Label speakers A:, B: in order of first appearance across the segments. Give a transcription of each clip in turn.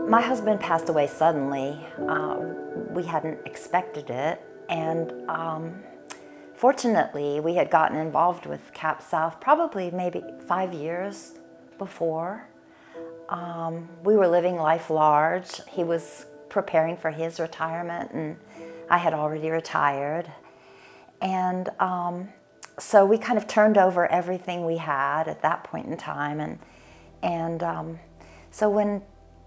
A: My husband passed away suddenly. We hadn't expected it, and fortunately, we had gotten involved with CapSouth probably maybe 5 years before. We were living life large. He was preparing for his retirement, and I had already retired. And so we kind of turned over everything we had at that point in time. So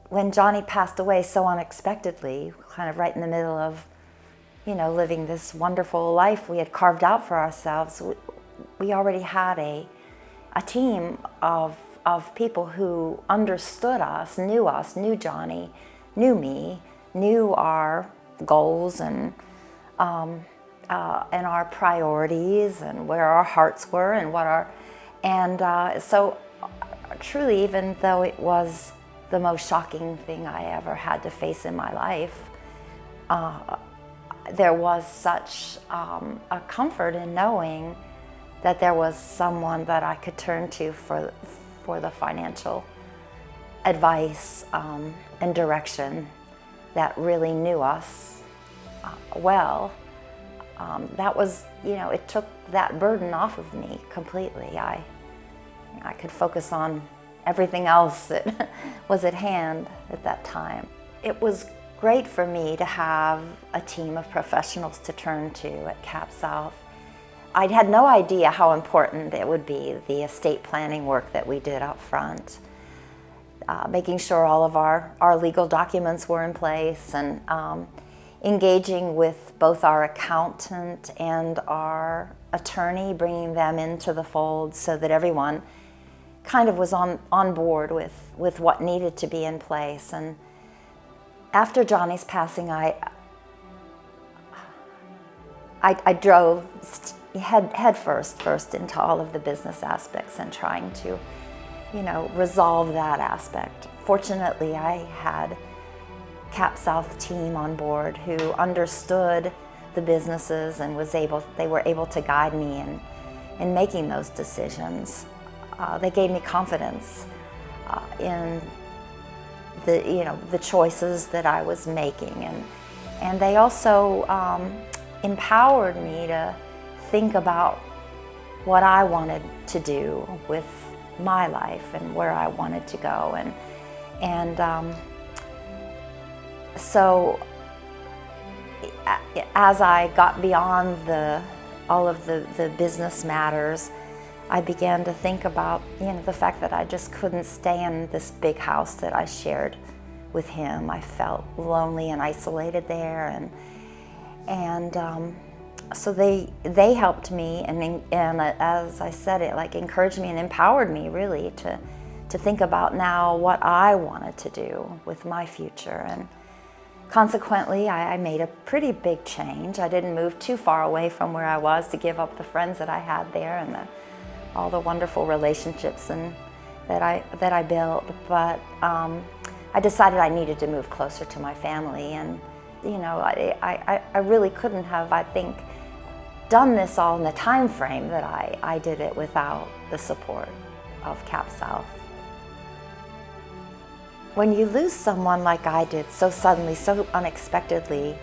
A: when Johnny passed away so unexpectedly, kind of right in the middle of, living this wonderful life we had carved out for ourselves, we already had a team of people who understood us, knew Johnny, knew me, knew our goals and our priorities and where our hearts were and so truly, even though it was the most shocking thing I ever had to face in my life, there was such a comfort in knowing that there was someone that I could turn to for the financial advice and direction that really knew us well. That was, it took that burden off of me completely. I could focus on everything else that was at hand at that time. It was great for me to have a team of professionals to turn to at CapSouth. I had no idea how important it would be, the estate planning work that we did up front, making sure all of our legal documents were in place, and engaging with both our accountant and our attorney, bringing them into the fold so that everyone kind of was on board with what needed to be in place. And after Johnny's passing, I drove head first into all of the business aspects and trying to, resolve that aspect. Fortunately, I had CapSouth team on board who understood the businesses and they were able to guide me in making those decisions. They gave me confidence in the choices that I was making, and they also empowered me to think about what I wanted to do with my life and where I wanted to go, so as I got beyond all of the business matters, I began to think about the fact that I just couldn't stay in this big house that I shared with him. I felt lonely and isolated there, and so they helped me, and as I said, it encouraged me and empowered me really to think about now what I wanted to do with my future. And consequently, I made a pretty big change. I didn't move too far away from where I was to give up the friends that I had there and all the wonderful relationships that I built, but I decided I needed to move closer to my family, and I really couldn't have, I think, done this all in the time frame that I did it without the support of CapSouth. When you lose someone like I did so suddenly, so unexpectedly,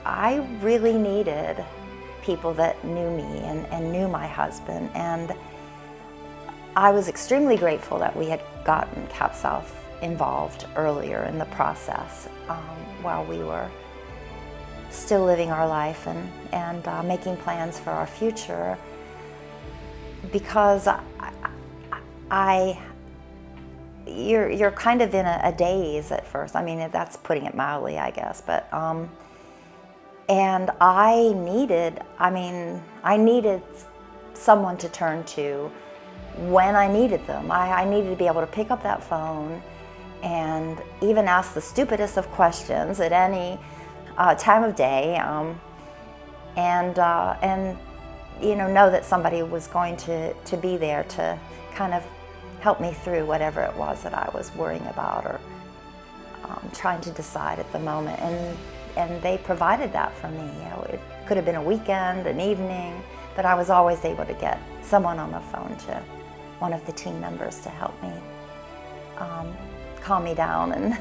A: I really needed people that knew me and knew my husband, and I was extremely grateful that we had gotten CapSouth involved earlier in the process while we were still living our life and making plans for our future, because you're kind of in a daze at first. I mean, that's putting it mildly, I guess, but and I needed someone to turn to when I needed them. I needed to be able to pick up that phone and even ask the stupidest of questions at any time of day, and know that somebody was going to be there to kind of help me through whatever it was that I was worrying about or trying to decide at the moment. And they provided that for me. It could have been a weekend, an evening, but I was always able to get someone on the phone, to one of the team members, to help me calm me down and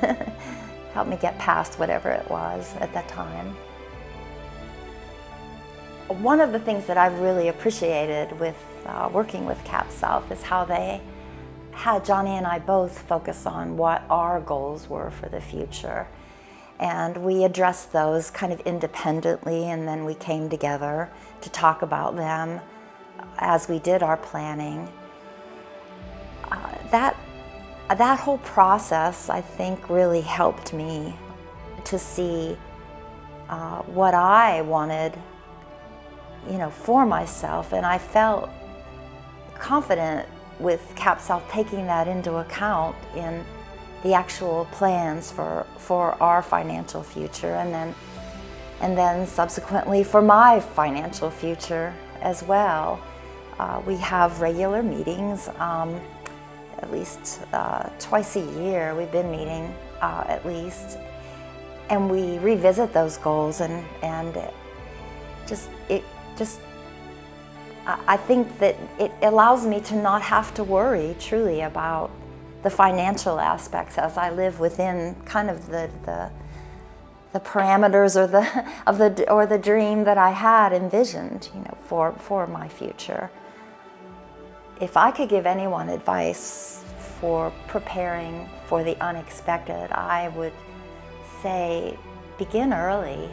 A: help me get past whatever it was at that time. One of the things that I've really appreciated with working with CapSouth is how they had Johnny and I both focus on what our goals were for the future. And we addressed those kind of independently, and then we came together to talk about them as we did our planning. That whole process, I think, really helped me to see what I wanted, for myself, and I felt confident with CapSouth taking that into account in the actual plans for our financial future, and then subsequently for my financial future as well. We have regular meetings, at least twice a year. We've been meeting at least, and we revisit those goals, and I think that it allows me to not have to worry truly about the financial aspects as I live within kind of the parameters or the dream that I had envisioned, for my future. If I could give anyone advice for preparing for the unexpected, I would say begin early.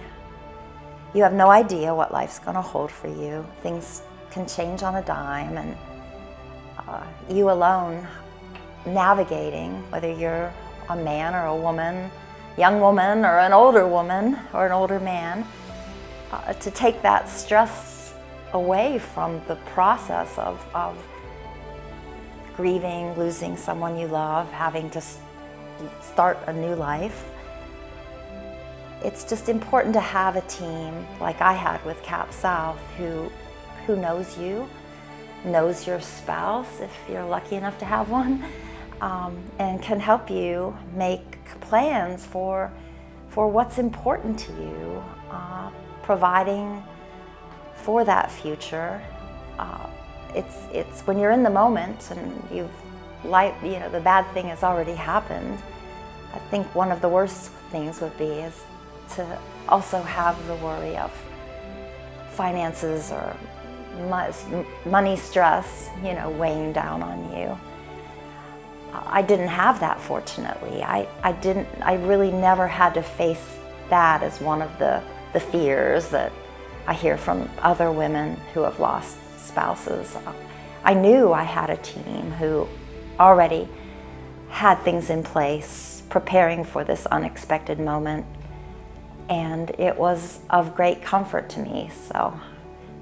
A: You have no idea what life's going to hold for you. Things can change on a dime, and you alone navigating, whether you're a man or a woman, young woman or an older woman or an older man, to take that stress away from the process of grieving, losing someone you love, having to start a new life. It's just important to have a team like I had with CapSouth who knows you, knows your spouse if you're lucky enough to have one, and can help you make plans for what's important to you, providing for that future. It's when you're in the moment and the bad thing has already happened. I think one of the worst things would be is to also have the worry of finances or money stress, weighing down on you. I didn't have that, fortunately. I really never had to face that as one of the fears that I hear from other women who have lost spouses. I knew I had a team who already had things in place, preparing for this unexpected moment, and it was of great comfort to me. So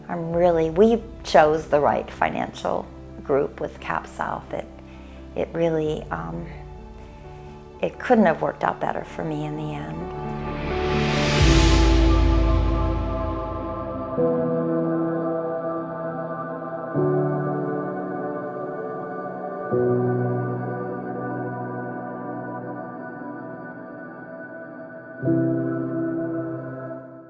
A: we chose the right financial group with CapSouth. It really, it couldn't have worked out better for me in the end.